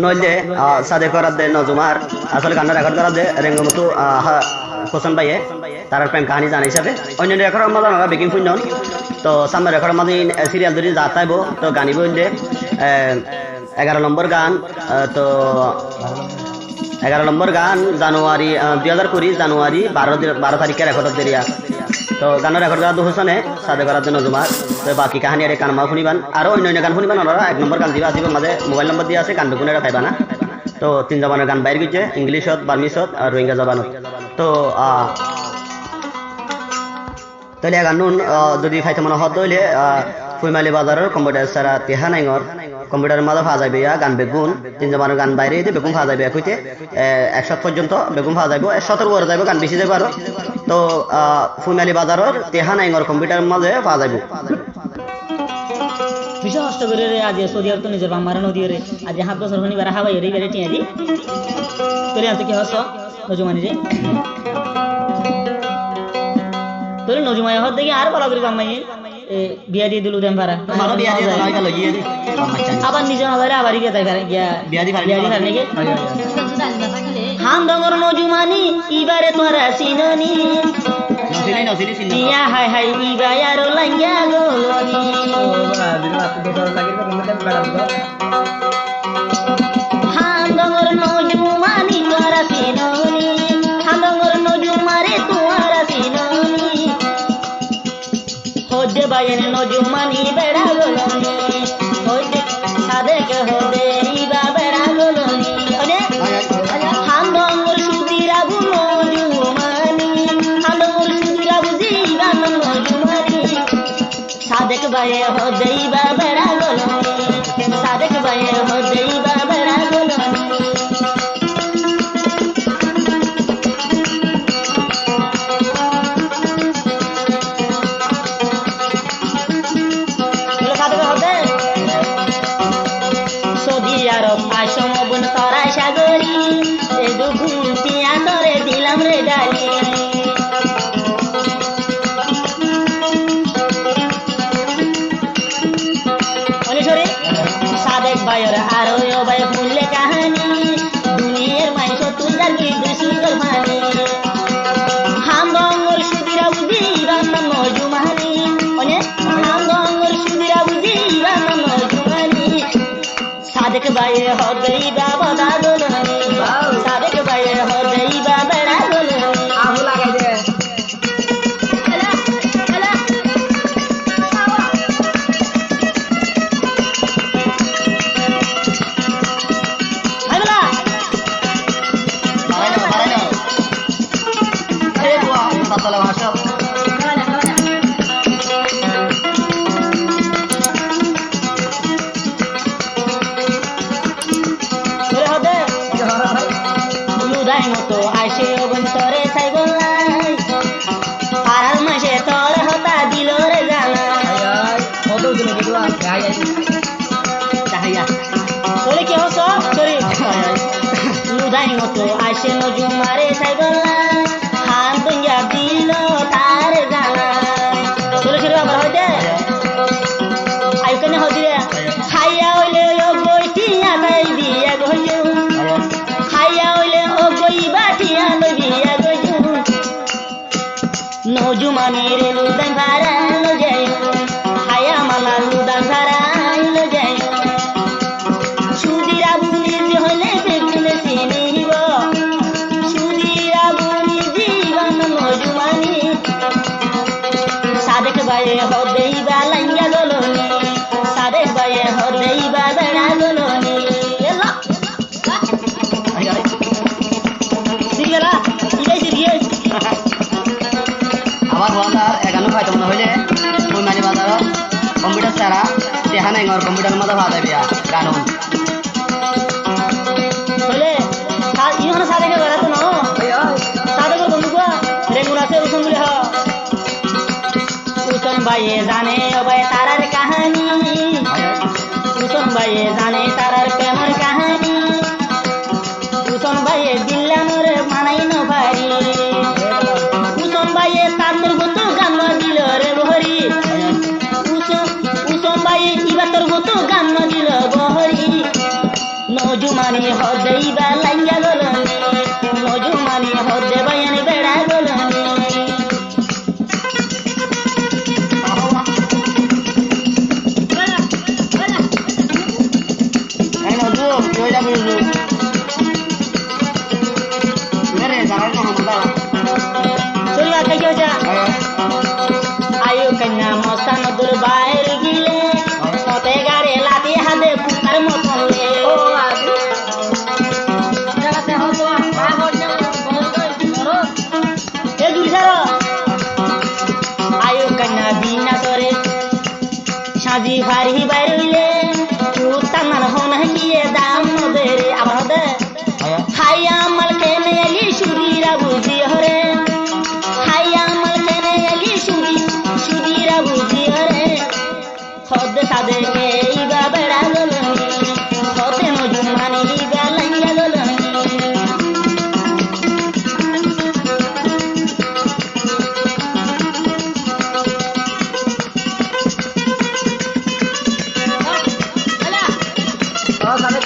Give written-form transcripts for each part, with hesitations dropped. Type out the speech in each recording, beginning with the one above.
নইলে সাদে করার দে নজুমার আসলে গান রেকর্ড করার দে রেঙ্গমতো কোসন বাইয়ে তার প্রেম কাহিনী জানা হিসাবে অন্য রেকর্ডের মধ্যে আমরা বেকিং শূন্য তো সামনে রেকর্ডের মধ্যে সিরিয়াল ধরে যা তাইব তো গানিব হইলে 11 নম্বর গান তো 11 নম্বর গান জানুয়ারি 2020 জানুয়ারি 12 তারিখে রেকর্ড দেরিয়া তো গানের রেকর্ড করা দুহসনে সাদে করার জন্য জুমার তো বাকি কাহিনী আর কানমা শুনিবান আর অন্য গান শুনিবান ওনারা 1 নম্বর গান দিবা আসিব মাঝে মোবাইল নম্বর দিয়ে আছে গান দুগুণেরা পাইবা না তো 3 জবানের গান বাইর গেছে ইংলিশত বার্মিশত আর রোহিঙ্গা জবানত তো তাহলে গান যদি ফাইতে মনে হত হইলে ফুইমালি বাজারের কম্পিউটার সারা তেহা নাইঙর কম্পিউটারের মাঝে পাওয়া যাবে গান বেগুন 3 জবানের গান বাইরে দিয়ে বেগুন পাওয়া যাবে কইতে 100 পর্যন্ত বেগুন পাওয়া যাবে 100 উপরে যাবে গান বেশি যাবে আরো তো ফুইমালি বাজারের তেহা নাইঙর কম্পিউটারের মাঝে পাওয়া যাবে বিশাল কষ্ট করে রে আজ সৌদি আরব তো নিজের বাম্মারা নদী রে আজ হাত বছর হনি বেড়া হাওয়াই রে বেড়ে টিয়া দি তোরে আনতে কি হস নজুমানি রে তোরে নজুমাই হত দেখি আর বলা করে বাম্মাই বিয়া দিয়ে দিলু দেন ভাড়া মারো বিয়া দিয়ে তাই গেল গিয়ে আবার নিজে না ধরে আবার গিয়ে তাই গিয়া বিয়া দি নাকি হাম ডঙ্গর নজুমানি ইবারে তোরা সিননি ইয়া হাই হাই ইবায়ার লাঙ্গা গোলনি হাম ডঙ্গর নজুমানি তোরা সিননি হাম ডঙ্গর নজুমারে তোরা সিননি হোদে বায়ের নজুমানি বেড়া গোলনি হোদে সাদেক হোদে ইবা বেড়া গোলনি ওরে হাম ডঙ্গর সুবিরা বুনো নজুমানি হাম ডঙ্গর সুবিরা বুজি গান নজুমানি সাদেক বায়ে হোদে ইবা বেড়া গোলনি সাদেক বায়ে হোদে ইবা বেড়া গোলনি সৌদি আরব আইসম বোন তরাই সাগরি এ দুগুণ তিয়া তরে দিলাম রে ডালি অনুসরে সাদেক ভাইয়ের আরো ভাই ফুললে কাহানি দুনিয়ার মাইস তুলদার কি সুন্দর মানি হাম গঙ্গর সুবিরা বুঝি রান্না নজুমানি অনেক হাম গঙ্গর সুবিরা বুঝি রান্না নজুমানি সাদেক ভাইয়ে হদই বাবা দাদলনি সাদেক ভাইয়ে হদই বাবা দাদলনি আহু লাগাই দে মতো আইসে অবন্তরে চাই বললাই আর মাসে তোর হতা দিল রে জানা কি হস সরি লুদাই মতো আইসে নজুমারে চাই বললাই হাত দুনিয়া দিল তার জানা চলে ছিল আবার হইতে আইকনে হদিরে খাইয়া হইলে ও বইটিয়া তাই দিয়া গইও খাইয়া হইলে ও গই বাটিয়া লইয়া গইও নজুমানি রে লুদাই ভাড়া লো যাই খাইয়া মালা লুদাই ভাড়া লো যাই সুদিরা বুনি হইলে বেগুনে চিনিব সুদিরা বুনি জীবন নজুমানি সাদেক ভাইয়ে হদেই বা লাঙ্গা গলনি সাদেক ভাইয়ে হদেই বা বেড়া গলনি আবার বাজার 11 ফাইতে মনে হইলে ফুইমালি বাজার কম্পিউটার সারা তেহা নাইঙর কম্পিউটার মধ্যে পাওয়া যাবে গান বলে ইহনা সাদেকে বেড়াতো না সাদেকের বন্ধু কুয়া রেঙ্গুন আছে উসন বলে হ উসন ভাইয়ে জানে ভাই তারার কাহানি উসন ভাইয়ে জানে তারার প্রেমের কাহানি উসন ভাইয়ে দিল্লাম রে মানাই ন ভারি উসন ভাইয়ে তার গত গান দিল রে বহরি উসন ভাইয়ে ইবা তোর গত গান দিল বহরি নজুমানি হদেই বা লাইয়া গলনি নজুমানি হদে বায়ানি বেড়া গলনি এই নজু কই যাবি নজু মেরে দাঁড়াই না হামদা চলিয়া কাইয়া যা আয়ো কন্যা মস্তান দুর বাইর গিলে মতে গাড়ে লাতি হাতে পুতার মতন লে ও আদি এ দুর্জার আয়ো কন্যা বিনা করে সাজি ভারি বাইরইলে পুতার মান হন গিয়ে দাম দে রে আবার দে হাইয়া মাল কেনে এলি সুদিরা বুঝি হরে হাইয়া মাল কেনে এলি সুদিরা বুঝি হরে হদ সাদে এইবা বেড়া গলনি হতে নজুমানি বা লাইয়া গলনি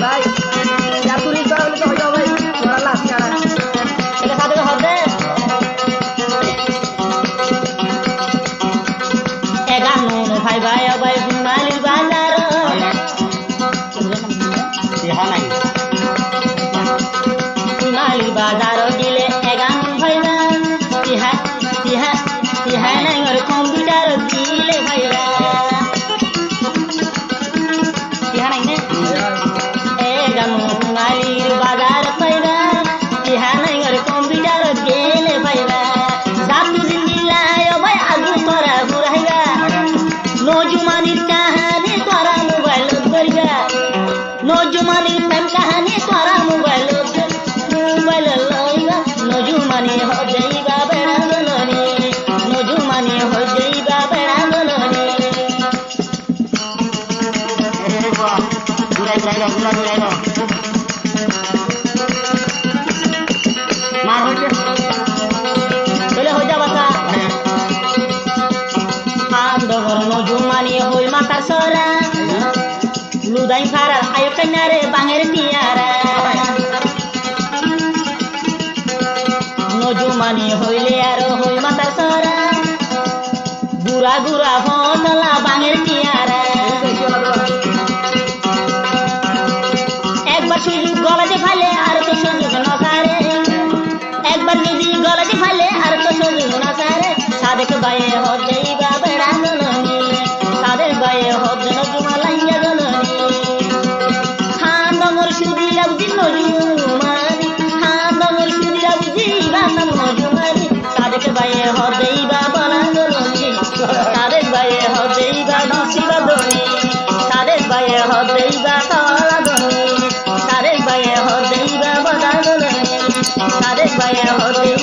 ভাই তুই করা বলে তো হয়ে যাবে তোরা লাস্ট ছাড়া এটা সাদে হদে এগানুন ভাই ভাই ভাই মালির বাজার ইহা নাই মালির বাজার দিলে এগানুন ভাই তিহা তিহা তিহা নাই ওর কম্পিউটার দিলে ভাই তিহা নাই না এগানুন মালির বাজার পাইবা তিহা নাই ওর কম্পিউটার গেলে পাইবা জাতু জিন্দিল্লাহ ভাই আগু তোরা ঘুরাইবা নজুমানির কাহানি তোরা মোবাইল করিবা নজুমানির প্রেম কাহানি তোরা মোবাইল লইবা নজুমানি হজাইবা বেড়া গলনি নজুমানি হজাইবা বেড়া গলনি ঘুরাই মার হইছে চলে হয়ে যাবা তা আন্দোলন নজুমানি হই মাতার সরা লুদাই ফারার আয়ো কন্যারে বাঙের টিয়ারা নজুমানি হইলে আর হই মাতার সরা গুড়া গুড়া হতলা বাঙের টিয়ারা একবার সুযোগ গলাতে ফালে আর তো সুযোগ নসারে একবার যদি গলাতে ফালে আর তো সুযোগ নসারে সাদেক বায়ে হদেইবা বেড়া গলনি সাদেক বায়ে হদ নজুমা লাইয়া গলনি হান্দমর সুদিলা বুঝি নজুমানি হান্দমর সুদিলা বুঝি বাসাম নজুমানি সাদেক বায়ে হদেইবা বলা গলনি সাদেক বায়ে হদেইবা দুসিবা দনি সাদেক বায়ে হদেইবা তলা দনি সাদেক বায়ে হদেইবা বলা গলনি সাদেক বায়ে হদেইবা